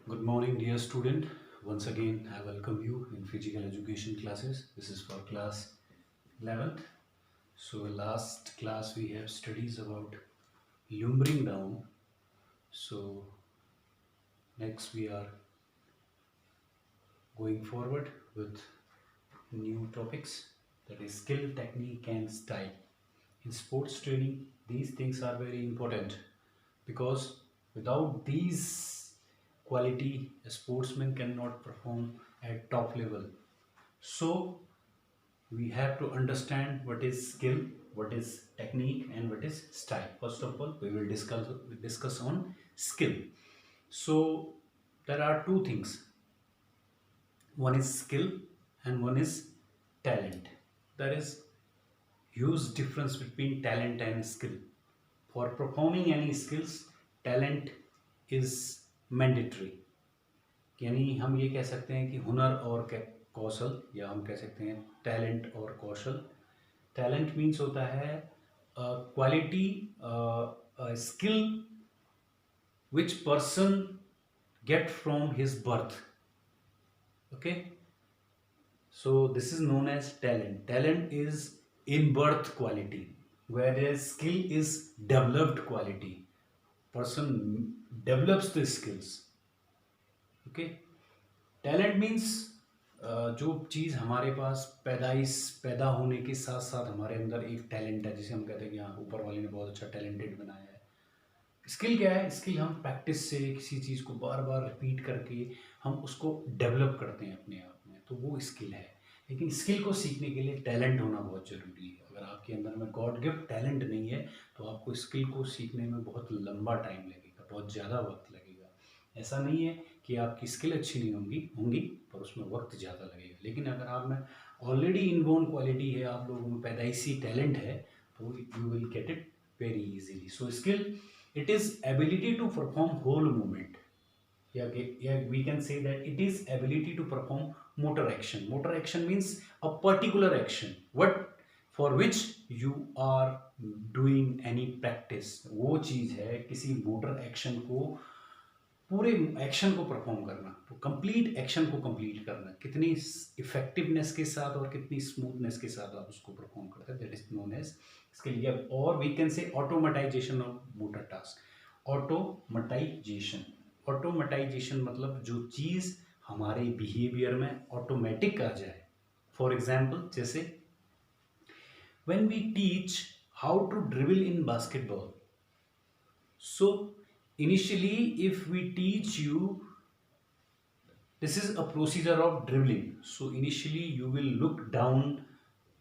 Good morning, dear student. Once again, I welcome you in physical education classes. This is for class 11th. So, last class we have studies about lumbering down. So, next we are going forward with new topics, that is skill, technique, and style. In sports training, these things are very important because without these quality, a sportsman cannot perform at top level. So we have to understand what is skill, what is technique, and what is style. First of all, we will discuss on skill. So there are two things. One is skill and one is talent. There is huge difference between talent and skill. For performing any skills, talent is mandatory. यानी हम ये कह सकते हैं कि हुनर और कौशल, या हम कह सकते हैं टैलेंट और कौशल. टैलेंट मीन्स होता है quality, skill which person get from his birth. Okay, so this is known as talent is in birth quality, whereas skill is developed quality. Person develops the skills. Okay, talent means जो चीज़ हमारे पास पैदा होने के साथ साथ हमारे अंदर एक टैलेंट है, जिसे हम कहते हैं कि हाँ, ऊपर वाले ने बहुत अच्छा टैलेंटेड बनाया है. स्किल क्या है? स्किल हम प्रैक्टिस से किसी चीज़ को बार बार रिपीट करके हम उसको डेवलप करते हैं अपने आप में, तो वो स्किल है. लेकिन स्किल को सीखने के लिए टैलेंट होना बहुत ज़रूरी है. अगर आपके अंदर में गॉड गिफ्ट टैलेंट नहीं है तो आपको स्किल को सीखने में बहुत लंबा टाइम लगेगा, बहुत ज़्यादा वक्त लगेगा. ऐसा नहीं है कि आपकी स्किल अच्छी नहीं होंगी पर उसमें वक्त ज़्यादा लगेगा. लेकिन अगर आप में ऑलरेडी इनबोर्न क्वालिटी है, आप लोगों में पैदाइशी टैलेंट है, तो you will get it very easily. So skill, it is ability to perform whole movement. Yeah, we can say that it is ability to perform motor action. Motor action means a particular action what for which you are doing any practice. वो चीज है किसी motor action को, पूरे action को perform करना, तो complete action को कंप्लीट करना, कितनी इफेक्टिवनेस के साथ और कितनी स्मूथनेस के साथ आप उसको परफॉर्म करते हैं, that is known as skill. और we can say automatization of motor task. Automatization मतलब जो चीज़ हमारे बिहेवियर में ऑटोमेटिक आ जाए. फॉर एग्जाम्पल, जैसे when we teach how to dribble in basketball, so initially if we teach you, this is a procedure of dribbling. So initially you will look down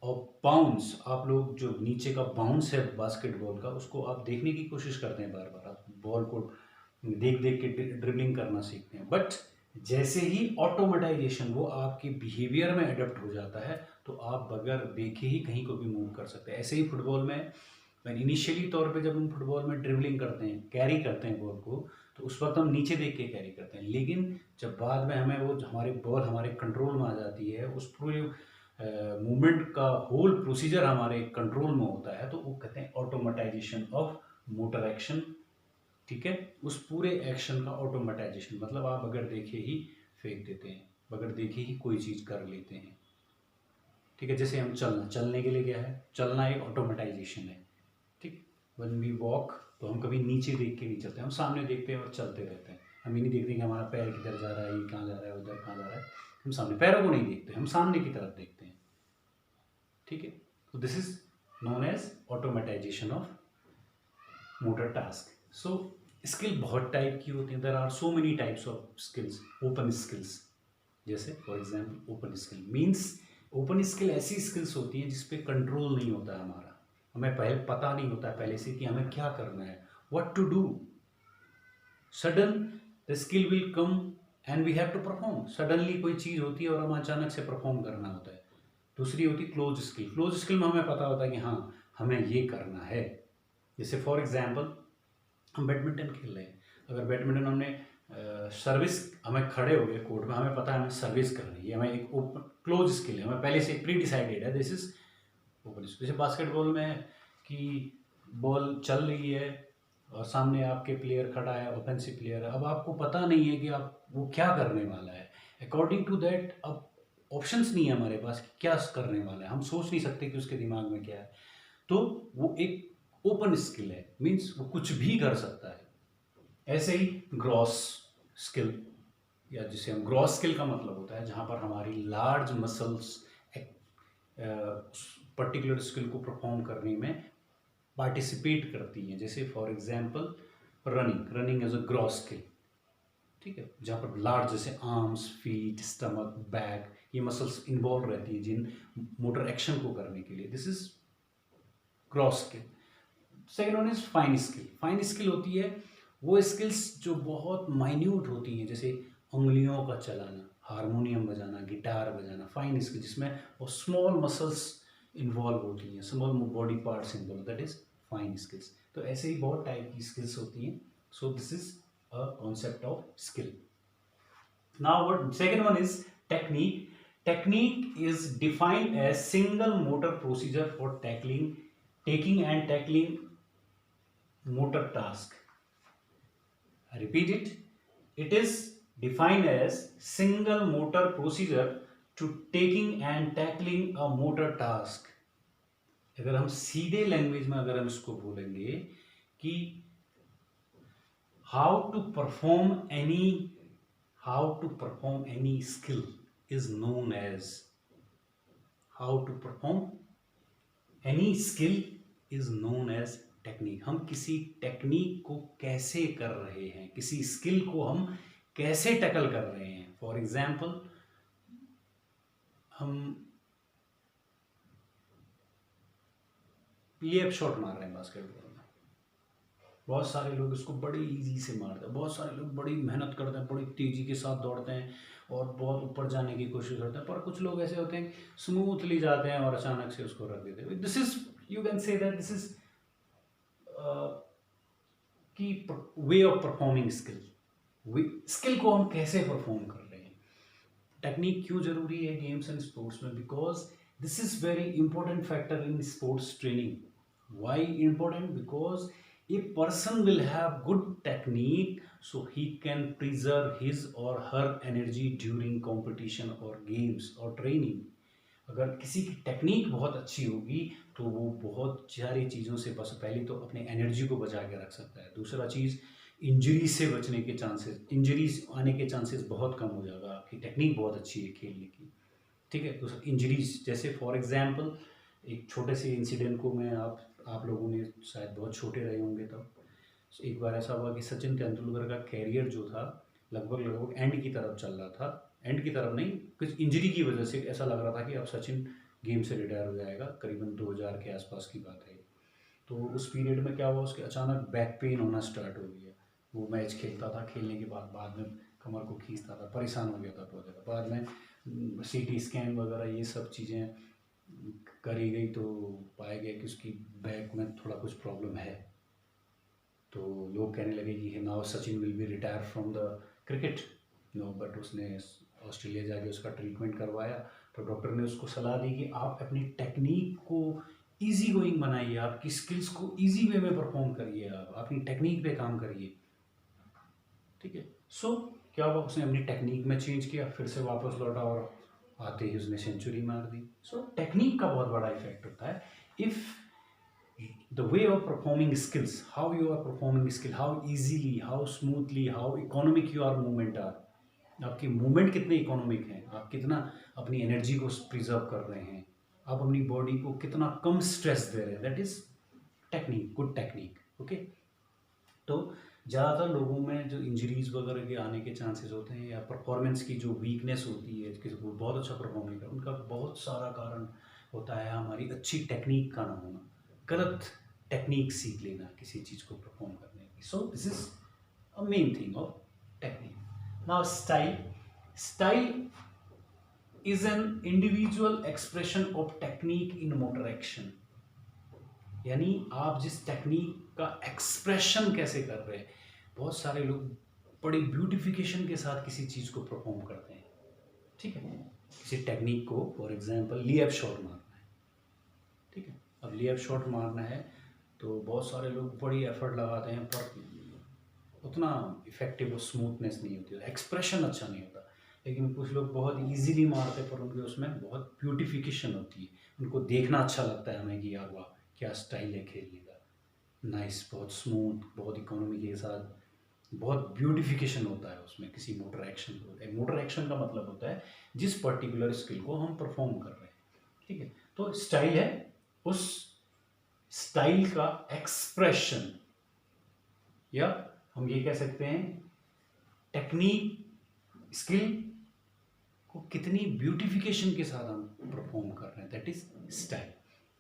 और bounce, आप लोग जो नीचे का बाउंस है बास्केटबॉल का, उसको आप देखने की कोशिश करते हैं बार बार, आप बॉल को देख देख के ड्रिबलिंग करना सीखते हैं. बट जैसे ही ऑटोमेटाइजेशन वो आपके बिहेवियर में अडॉप्ट हो जाता है, तो आप बगैर देखे ही कहीं को भी मूव कर सकते हैं. ऐसे ही फुटबॉल में इनिशियली तौर पे जब हम फुटबॉल में ड्रिबलिंग करते हैं, कैरी करते हैं बॉल को, तो उस वक्त हम नीचे देख के कैरी करते हैं. लेकिन जब बाद में हमें वो हमारे बॉल हमारे कंट्रोल में आ जाती है, उस पूरे मूवमेंट का होल प्रोसीजर हमारे कंट्रोल में होता है, तो वो कहते हैं ऑटोमेटाइजेशन ऑफ मोटर एक्शन. ठीक है, उस पूरे एक्शन का ऑटोमेटाइजेशन मतलब आप बगैर देखे ही फेंक देते हैं, बगैर देखे ही कोई चीज़ कर लेते हैं. ठीक है, जैसे हम चलने के लिए क्या है, चलना एक ऑटोमेटाइजेशन है. ठीक, वन वी वॉक, तो हम कभी नीचे देख के नहीं चलते, हम सामने देखते हैं और चलते रहते हैं. हम ये नहीं देखते कि हमारा पैर किधर जा रहा है, ये कहाँ जा रहा है, उधर कहाँ जा रहा है. हम सामने पैरों को नहीं देखते, हम सामने की तरफ देखते हैं. ठीक है, तो this is known as automatization of motor task. So skill बहुत टाइप की होती हैं. There are so many types of skills. Open skills, जैसे for example open skill means, open skill ऐसी स्किल्स होती हैं जिस पे कंट्रोल नहीं होता है हमारा, हमें पहले पता नहीं होता है पहले से कि हमें क्या करना है, what to do. Sudden the skill will come and we have to perform. Suddenly कोई चीज़ होती है और हमें अचानक से परफॉर्म करना होता है. दूसरी होती क्लोज स्किल. क्लोज स्किल में हमें पता होता है कि हाँ, हमें ये करना है. जैसे फॉर एग्जाम्पल हम बैडमिंटन खेल रहे हैं, अगर बैडमिंटन हमने सर्विस, हमें खड़े हो गए कोर्ट में, हमें पता है हमें सर्विस करनी है, हमें एक ओपन क्लोज स्किल है, हमें पहले से प्री डिसाइडेड है, दिस इज ओपन स्किल. जैसे बास्केटबॉल में कि बॉल चल रही है और सामने आपके प्लेयर खड़ा है, ऑफेंसिव प्लेयर है, अब आपको पता नहीं है कि आप वो क्या करने वाला है। अकॉर्डिंग टू दैट अब ऑप्शंस नहीं है हमारे पास कि क्या करने वाला है, हम सोच नहीं सकते कि उसके दिमाग में क्या है। तो वो एक ओपन स्किल है, मीन्स वो कुछ भी कर सकता है। ऐसे ही ग्रॉस स्किल, या जिसे हम ग्रॉस स्किल का मतलब होता है जहाँ पर हमारी लार्ज मसल्स पर्टिकुलर स्किल को परफॉर्म करने में पार्टिसिपेट करती हैं। जैसे for example running, running as a gross skill, ठीक है, जहाँ पर लार्ज जैसे आर्म्स, फीट, स्टमक, बैक, ये मसल्स इन्वॉल्व रहती हैं जिन मोटर एक्शन को करने के लिए, this is gross skill. Second one is fine skill. Fine skill होती है वो स्किल्स जो बहुत माइन्यूट होती हैं, जैसे उंगलियों का चलाना, हारमोनियम बजाना, गिटार बजाना, फाइन स्किल जिसमें वो स्मॉल मसल्स इन्वॉल्व होती हैं, small body parts involve, that is fine skills. तो ऐसे ही बहुत टाइप की स्किल्स होती हैं। सो this is a concept of skill. Now what second one is technique. Technique is defined as single motor procedure for taking and tackling motor task. I repeat it. It is defined as single motor procedure to taking and tackling a motor task. अगर हम सीधे language में अगर हम इसको बोलेंगे कि how to perform any skill is known as how to perform any skill is known as technique. हम किसी टेक्निक को कैसे कर रहे हैं, किसी स्किल को हम कैसे टैकल कर रहे हैं। फॉर एग्जाम्पल हम लेअप शॉट मार रहे हैं बास्केटबॉल में, बहुत सारे लोग इसको बड़ी इजी से मारते हैं, बहुत सारे लोग बड़ी मेहनत करते हैं, बड़ी तेजी के साथ दौड़ते हैं और बहुत ऊपर जाने की कोशिश करते हैं, पर कुछ लोग ऐसे होते हैं स्मूथली जाते हैं और अचानक से उसको रख देते हैं। This is, you can say that this is की way of performing skill. Skill को हम कैसे परफॉर्म कर रहे हैं। टेक्निक क्यों जरूरी है गेम्स एंड स्पोर्ट्स में? Because this is very important factor in sports training. Why important? Because a person will have good technique so he can preserve his or her energy during competition or games or training. अगर किसी की technique बहुत अच्छी होगी तो वो बहुत सारी चीज़ों से बस, पहले तो अपने एनर्जी को बचा के रख सकता है, दूसरा चीज़ इंजरी से बचने के चांसेस, इंजरीज आने के चांसेस बहुत कम हो जाएगा, आपकी टेक्निक बहुत अच्छी है खेलने की, ठीक है। दूसरा इंजरीज, जैसे फॉर एग्जांपल एक छोटे से इंसिडेंट को मैं आप लोगों ने शायद बहुत छोटे रहे होंगे तब, एक बार ऐसा हुआ कि सचिन तेंदुलकर का कैरियर जो था लगभग एंड की तरफ चल रहा था, एंड की तरफ नहीं, कुछ इंजरी की वजह से ऐसा लग रहा था कि अब सचिन गेम से रिटायर हो जाएगा, करीबन 2000 के आसपास की बात है। तो उस पीरियड में क्या हुआ, उसके अचानक बैक पेन होना स्टार्ट हो गया। वो मैच खेलता था, खेलने के बाद में कमर को खींचता था, परेशान हो गया था बहुत ज़्यादा। बाद में सीटी स्कैन वगैरह ये सब चीज़ें करी गई तो पाया गया कि उसकी बैक में थोड़ा कुछ प्रॉब्लम है। तो लोग कहने लगे कि now Sachin will be retire from the cricket. No, but उसने ऑस्ट्रेलिया जाके उसका ट्रीटमेंट करवाया तो डॉक्टर ने उसको सलाह दी कि आप अपनी टेक्निक को ईजी गोइंग बनाइए, आपकी स्किल्स को ईजी वे में परफॉर्म करिए, आप अपनी टेक्निक पे काम करिए, ठीक है। सो क्या हुआ, उसने अपनी टेक्निक में चेंज किया, फिर से वापस लौटा और आते ही उसने सेंचुरी मार दी। सो टेक्निक का बहुत बड़ा इफेक्ट होता है। If the way of performing skills, how you are performing skill, how easily, how smoothly, how economic your movement are, आपकी मूवमेंट कितने इकोनॉमिक हैं, आप कितना अपनी एनर्जी को प्रिजर्व कर रहे हैं, आप अपनी बॉडी को कितना कम स्ट्रेस दे रहे हैं, that is technique, good technique, okay. तो ज़्यादातर लोगों में जो इंजरीज वगैरह के आने के चांसेस होते हैं या परफॉर्मेंस की जो वीकनेस होती है, किसी को बहुत अच्छा परफॉर्म नहीं कर, उनका बहुत सारा कारण होता है हमारी अच्छी टेक्निक का ना होना, गलत टेक्निक सीख लेना किसी चीज़ को परफॉर्म करने की। सो this is a main thing of technique. Now style is an individual expression of technique in motor action. यानी आप जिस टेक्निक का एक्सप्रेशन कैसे कर रहे हैं। बहुत सारे लोग बड़ी ब्यूटिफिकेशन के साथ किसी चीज़ को परफॉर्म करते हैं, ठीक है। किसी टेक्निक को फॉर एग्जांपल लेअप शॉट मारना है, ठीक है। अब लेअप शॉट मारना है तो बहुत सारे लोग बड़ी एफर्ट लगाते हैं पर उतना इफेक्टिव और स्मूथनेस नहीं होती, एक्सप्रेशन अच्छा नहीं होता। लेकिन कुछ लोग बहुत इजीली मारते हैं पर उनके उसमें बहुत ब्यूटिफिकेशन होती है, उनको देखना अच्छा लगता है हमें कि यार वाह क्या स्टाइल है खेलने का, नाइस, बहुत स्मूथ, बहुत इकोनॉमी के साथ, बहुत ब्यूटिफिकेशन होता है उसमें किसी मोटर एक्शन को। मोटर एक्शन का मतलब होता है जिस पर्टिकुलर स्किल को हम परफॉर्म कर रहे हैं, ठीक है। तो स्टाइल है उस स्टाइल का एक्सप्रेशन, या हम ये कह सकते हैं टेक्निक, स्किल को कितनी ब्यूटिफिकेशन के साथ हम परफॉर्म कर रहे हैं, दैट इज स्टाइल।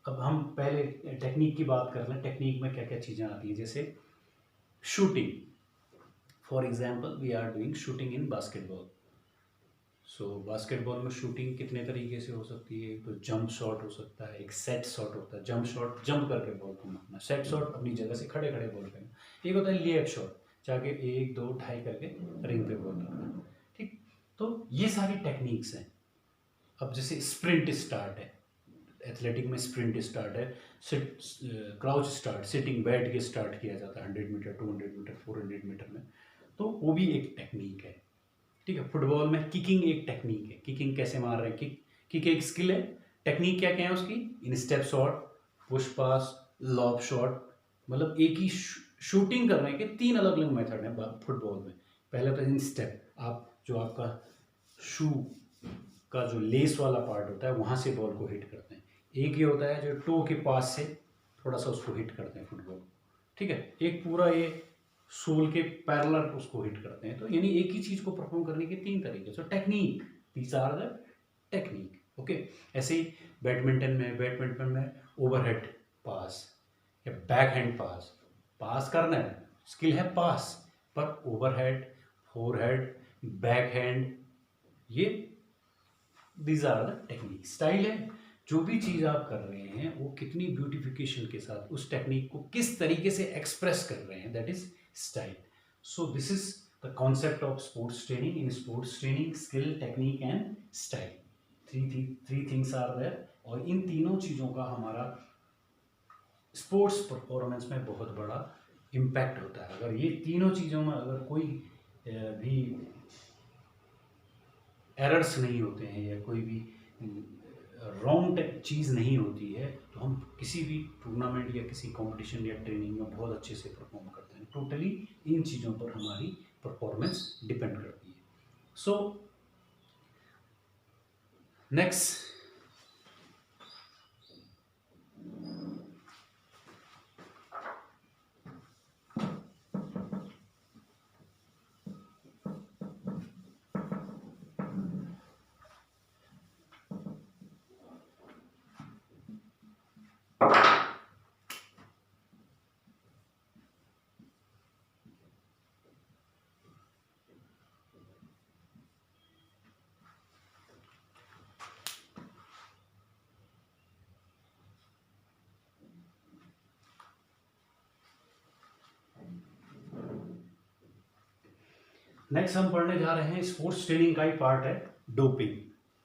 अब हम पहले टेक्निक की बात कर लें, टेक्निक में क्या क्या चीज़ें आती हैं, जैसे shooting, for example we are doing shooting in basketball. So basketball में शूटिंग कितने तरीके से हो सकती है, तो जंप शॉट हो सकता है, एक सेट शॉट होता है, जंप शॉट जंप करके बॉल को मारना, सेट शॉट अपनी जगह से खड़े खड़े बॉल फेंकना, एक होता है लेअप शॉट, जाके 1 2 ढाई करके रिंग पे बॉल रखना, ठीक। तो ये सारी टेक्निक्स हैं। अब जैसे स्प्रिंट स्टार्ट है, एथलेटिक में स्प्रिंट स्टार्ट है, सिट क्राउच स्टार्ट, सिटिंग बैठ के स्टार्ट किया जाता है 100 मीटर 200 मीटर 400 मीटर में, तो वो भी एक टेक्निक है, ठीक है। फुटबॉल में किकिंग एक टेक्निक है, किकिंग कैसे मार रहे हैं, किक एक स्किल है, टेक्निक क्या क्या है उसकी, in step shot, push pass, lobe shot, मतलब एक ही शूटिंग करने के 3 अलग अलग मेथड हैं फुटबॉल में। पहले तो इन स्टेप, आप जो आपका शू का जो लेस वाला पार्ट होता है वहाँ से बॉल को हिट करते हैं, एक ये होता है जो टो के पास से थोड़ा सा उसको हिट करते हैं फुटबॉल, ठीक है, एक पूरा ये सोल के पैरेलल उसको हिट करते हैं। तो यानी एक ही चीज़ को परफॉर्म करने के 3 तरीके, so technique, these are the technique, okay. ऐसे ही बैडमिंटन में ओवरहेड पास या बैक हैंड पास, पास करना है, स्किल है पास, पर ओवरहेड, फोरहेड, बैक हैंड, ये these are the technique. Style है जो भी चीज़ आप कर रहे हैं वो कितनी ब्यूटिफिकेशन के साथ उस टेक्निक को किस तरीके से एक्सप्रेस कर रहे हैं, that is style. So this is the concept of sports training. In sports training skill, technique and style, three things are there, और इन तीनों चीज़ों का हमारा स्पोर्ट्स परफॉर्मेंस में बहुत बड़ा इम्पैक्ट होता है। अगर ये तीनों चीज़ों में अगर कोई भी एरर्स नहीं होते हैं या कोई भी रॉन्ग चीज़ नहीं होती है, तो हम किसी भी टूर्नामेंट या किसी कंपटीशन या ट्रेनिंग में बहुत अच्छे से परफॉर्म करते हैं। टोटली इन चीज़ों पर हमारी परफॉर्मेंस डिपेंड करती है। सो नेक्स्ट, हम पढ़ने जा रहे हैं, स्पोर्ट्स ट्रेनिंग का ही पार्ट है doping.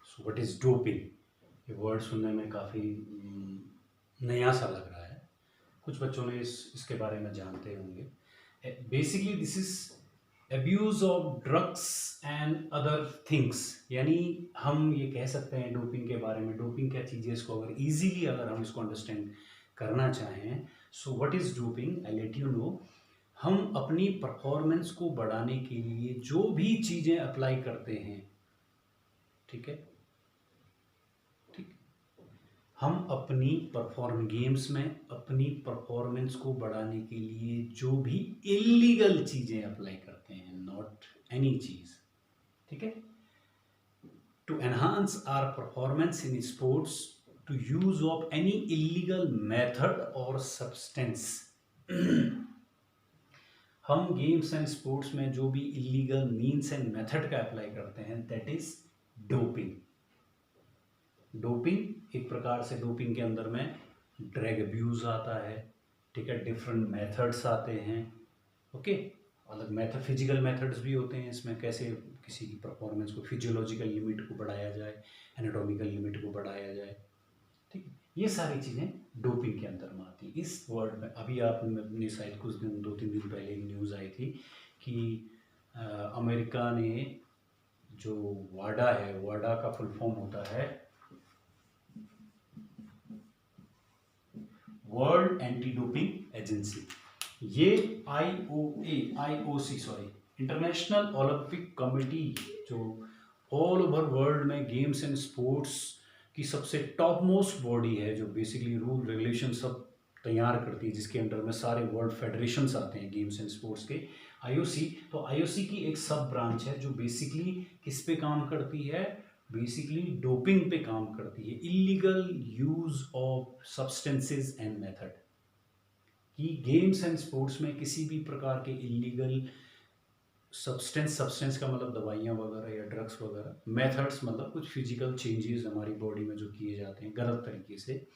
So what is doping, ये वर्ड सुनने में काफ़ी नया सा लग रहा है, कुछ बच्चों ने इसके बारे में जानते होंगे। Basically this is abuse of drugs and other things, यानी हम ये कह सकते हैं डोपिंग के बारे में, डोपिंग क्या चीज़ है, इसको अगर इजीली अगर हम इसको अंडरस्टैंड करना चाहें, so what is doping, I let you know. हम अपनी परफॉर्मेंस को बढ़ाने के लिए जो भी चीज़ें अप्लाई करते हैं, ठीक है, ठीक, हम अपनी गेम्स में अपनी परफॉर्मेंस को बढ़ाने के लिए जो भी इलीगल चीज़ें अप्लाई करते हैं, नॉट एनी चीज़, ठीक है, to enhance our performance in sports, to use of any illegal method और सब्सटेंस। हम गेम्स एंड स्पोर्ट्स में जो भी इलीगल मीन्स एंड मेथड का अप्लाई करते हैं, दैट इज डोपिंग। डोपिंग एक प्रकार से, डोपिंग के अंदर में ड्रग अब्यूज आता है, ठीक है, डिफरेंट मेथड्स आते हैं, ओके, अलग मेथड, फिजिकल मेथड्स भी होते हैं इसमें, कैसे किसी की परफॉर्मेंस को फिजियोलॉजिकल लिमिट को बढ़ाया जाए, एनाटॉमिकल लिमिट को बढ़ाया जाए, ठीक है। ये सारी चीज़ें डोपिंग के अंदर में आती हैं। इस वर्ड में अभी आपने शायद कुछ दिन 2-3 दिन पहले एक न्यूज़ आई थी कि अमेरिका ने जो वाडा है, वाडा का फुल फॉर्म होता है वर्ल्ड एंटी डोपिंग एजेंसी। ये IOC sorry international Olympic committee जो ऑल ओवर वर्ल्ड में गेम्स एंड स्पोर्ट्स की सबसे टॉप मोस्ट बॉडी है, जो बेसिकली रूल रेगुलेशन सब तैयार करती है, जिसके अंडर में सारे वर्ल्ड फेडरेशंस आते हैं गेम्स एंड स्पोर्ट्स के। आईओसी, तो आईओसी की एक सब ब्रांच है जो बेसिकली किस पे काम करती है, बेसिकली डोपिंग पे काम करती है, illegal use of substances and method. कि गेम्स एंड स्पोर्ट्स में किसी भी प्रकार के इलीगल सब्सटेंस का मतलब दवाइयाँ वगैरह या ड्रग्स वगैरह, मेथड्स मतलब कुछ फिजिकल चेंजेस हमारी बॉडी में जो किए जाते हैं गलत तरीके से,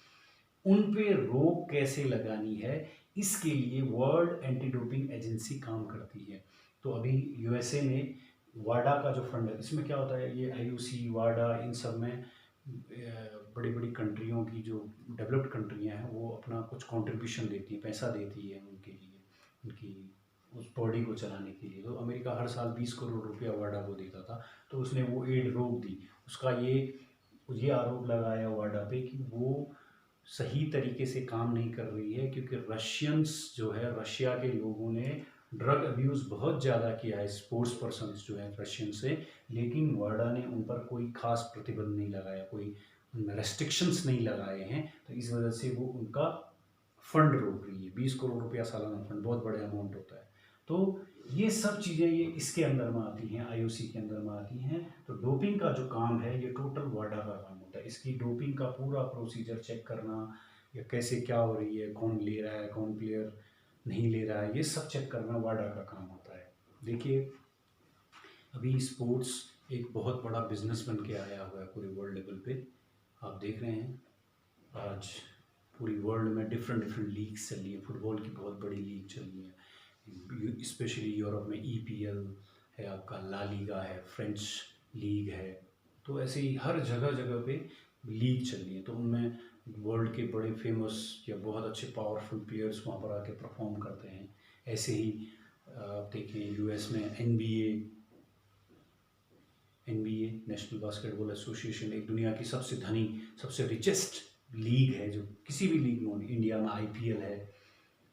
उन पे रोक कैसे लगानी है, इसके लिए वर्ल्ड एंटी डोपिंग एजेंसी काम करती है। तो अभी यूएसए में वाडा का जो फंड है, इसमें क्या होता है, ये आईओसी वाडा इन सब में बड़ी बड़ी कंट्रियों की जो डेवलप्ड कंट्रियां हैं वो अपना कुछ कंट्रीब्यूशन देती है, पैसा देती है उनके लिए, उनकी उस बॉडी को चलाने के लिए। तो अमेरिका हर साल 20 करोड़ रुपया वाडा को देता था, तो उसने वो एड रोक दी। उसका ये आरोप लगाया वाडा पे कि वो सही तरीके से काम नहीं कर रही है, क्योंकि रशियंस जो है, रशिया के लोगों ने ड्रग अब्यूज़ बहुत ज़्यादा किया है स्पोर्ट्स पर्सनस जो है रशियन से, लेकिन वाडा ने उन पर कोई खास प्रतिबंध नहीं लगाया, कोई उनमें रेस्ट्रिक्शंस नहीं लगाए हैं। तो इस वजह से वो उनका फंड रोक रही है। 20 करोड़ रुपया सालाना फंड बहुत बड़े अमाउंट होता है। तो ये सब चीज़ें ये इसके अंदर में आती हैं, आईओसी के अंदर में आती हैं। तो डोपिंग का जो काम है ये टोटल वाडा का काम होता है। इसकी डोपिंग का पूरा प्रोसीजर चेक करना, या कैसे क्या हो रही है, कौन ले रहा है, कौन प्लेयर नहीं ले रहा है, ये सब चेक करना वाडा का काम होता है। देखिए अभी स्पोर्ट्स एक बहुत बड़ा बिजनेस बन के आया हुआ है पूरे वर्ल्ड लेवल पे। आप देख रहे हैं आज पूरी वर्ल्ड में डिफरेंट डिफरेंट लीग्स चल रही है। फुटबॉल की बहुत बड़ी लीग चल रही है, स्पेशली यूरोप में ईपीएल है, आपका ला लीगा है, फ्रेंच लीग है। तो ऐसे ही हर जगह जगह पे लीग चल रही है। तो उनमें वर्ल्ड के बड़े फेमस या बहुत अच्छे पावरफुल प्लेयर्स वहाँ पर आके परफॉर्म करते हैं। ऐसे ही आप देखें यूएस में एनबीए नेशनल बास्केटबॉल एसोसिएशन एक दुनिया की सबसे धनी, सबसे रिचेस्ट लीग है, जो किसी भी लीग में, इंडिया में आईपीएल है,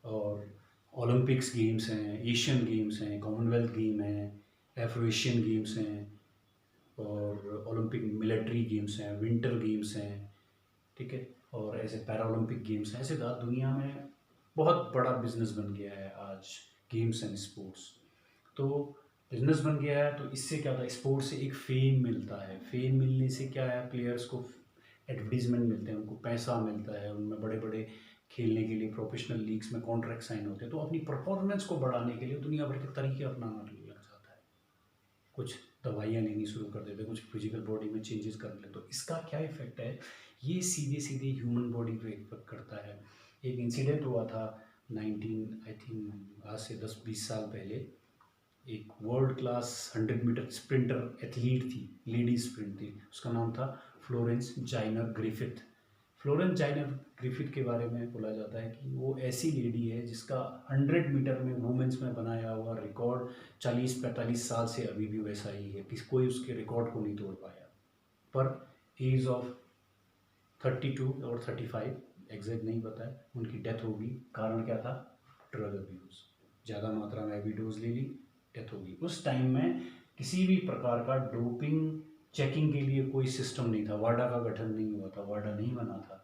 और ओलंपिक्स गेम्स हैं, एशियन गेम्स हैं, कॉमनवेल्थ गेम हैं, एफ्रो एशियन गेम्स हैं, और ओलंपिक मिलिट्री गेम्स हैं, विंटर गेम्स हैं, ठीक है, और ऐसे पैरा ओलंपिक गेम्स हैं। ऐसे दुनिया में बहुत बड़ा बिजनेस बन गया है आज गेम्स एंड स्पोर्ट्स। तो बिजनेस बन गया है, तो इससे क्या होता है, स्पोर्ट्स से एक फेम मिलता है। फेम मिलने से क्या है, प्लेयर्स को एडवर्टीजमेंट मिलते हैं, उनको पैसा मिलता है, उनमें बड़े बड़े खेलने के लिए प्रोफेशनल लीग्स में कॉन्ट्रैक्ट साइन होते हैं। तो अपनी परफॉर्मेंस को बढ़ाने के लिए दुनिया भर के तरीके अपनाना लग जाता है। कुछ दवाइयाँ लेनी शुरू कर देते हैं, कुछ फिजिकल बॉडी में चेंजेस कर लेते हैं। तो इसका क्या इफेक्ट है, ये सीधे सीधे ह्यूमन बॉडी पे इफेक्ट करता है। एक इंसिडेंट हुआ था 19 आई थिंक आज से 10-20 साल पहले। एक world class 100 metre sprinter athlete थी, लेडी स्प्रिंट थी, उसका नाम था Florence Joyner Griffith. Florence Joyner Griffith के बारे में बोला जाता है कि वो ऐसी लेडी है जिसका 100 मीटर में वुमेंस में बनाया हुआ रिकॉर्ड 40-45 साल से अभी भी वैसा ही है, किसी कोई उसके रिकॉर्ड को नहीं तोड़ पाया। पर एज ऑफ 32 और 35 एग्जैक्ट नहीं पता है, उनकी डेथ होगी। कारण क्या था, ड्रग अब्यूज़, ज़्यादा मात्रा में हैवी डोज ले ली, डेथ होगी। उस टाइम में किसी भी प्रकार का डोपिंग चेकिंग के लिए कोई सिस्टम नहीं था, वाडा का गठन नहीं हुआ था, वाडा नहीं बना था।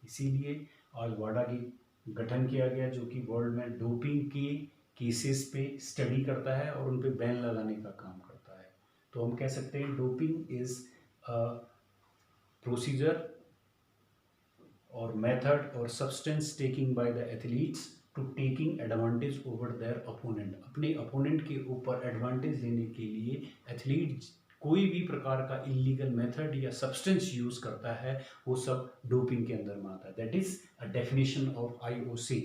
इसीलिए आज वाडा की गठन किया गया, जो कि वर्ल्ड में डोपिंग के केसेस पे स्टडी करता है और उन पे बैन लगाने का काम करता है। तो हम कह सकते हैं डोपिंग इज़ अ प्रोसीजर और मेथड और substance taking by the athletes to taking advantage over their opponent. अपने अपोनेंट के ऊपर एडवांटेज लेने के लिए एथलीट कोई भी प्रकार का इलीगल मेथड या सब्सटेंस यूज करता है, वो सब डोपिंग के अंदर में आता है। That is a definition of IOC.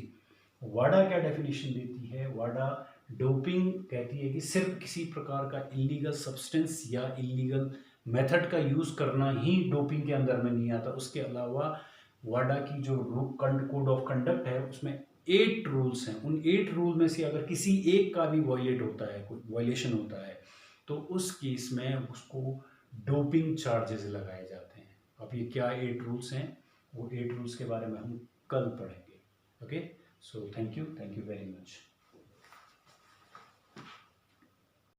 वाडा क्या डेफिनेशन देती है, वाडा डोपिंग कहती है कि सिर्फ किसी प्रकार का इलीगल सब्सटेंस या इलीगल मेथड का यूज करना ही डोपिंग के अंदर में नहीं आता, उसके अलावा वाडा की जो कोड ऑफ कंडक्ट है उसमें 8 रूल्स हैं। उन 8 रूल में से अगर किसी एक का भी वायलेट होता है, कोई वायलेशन होता है, तो उस केस में उसको डोपिंग चार्जेस लगाए जाते हैं। अब ये क्या 8 रूल्स हैं, वो 8 रूल्स के बारे में हम कल पढ़ेंगे। Okay, so thank you very much.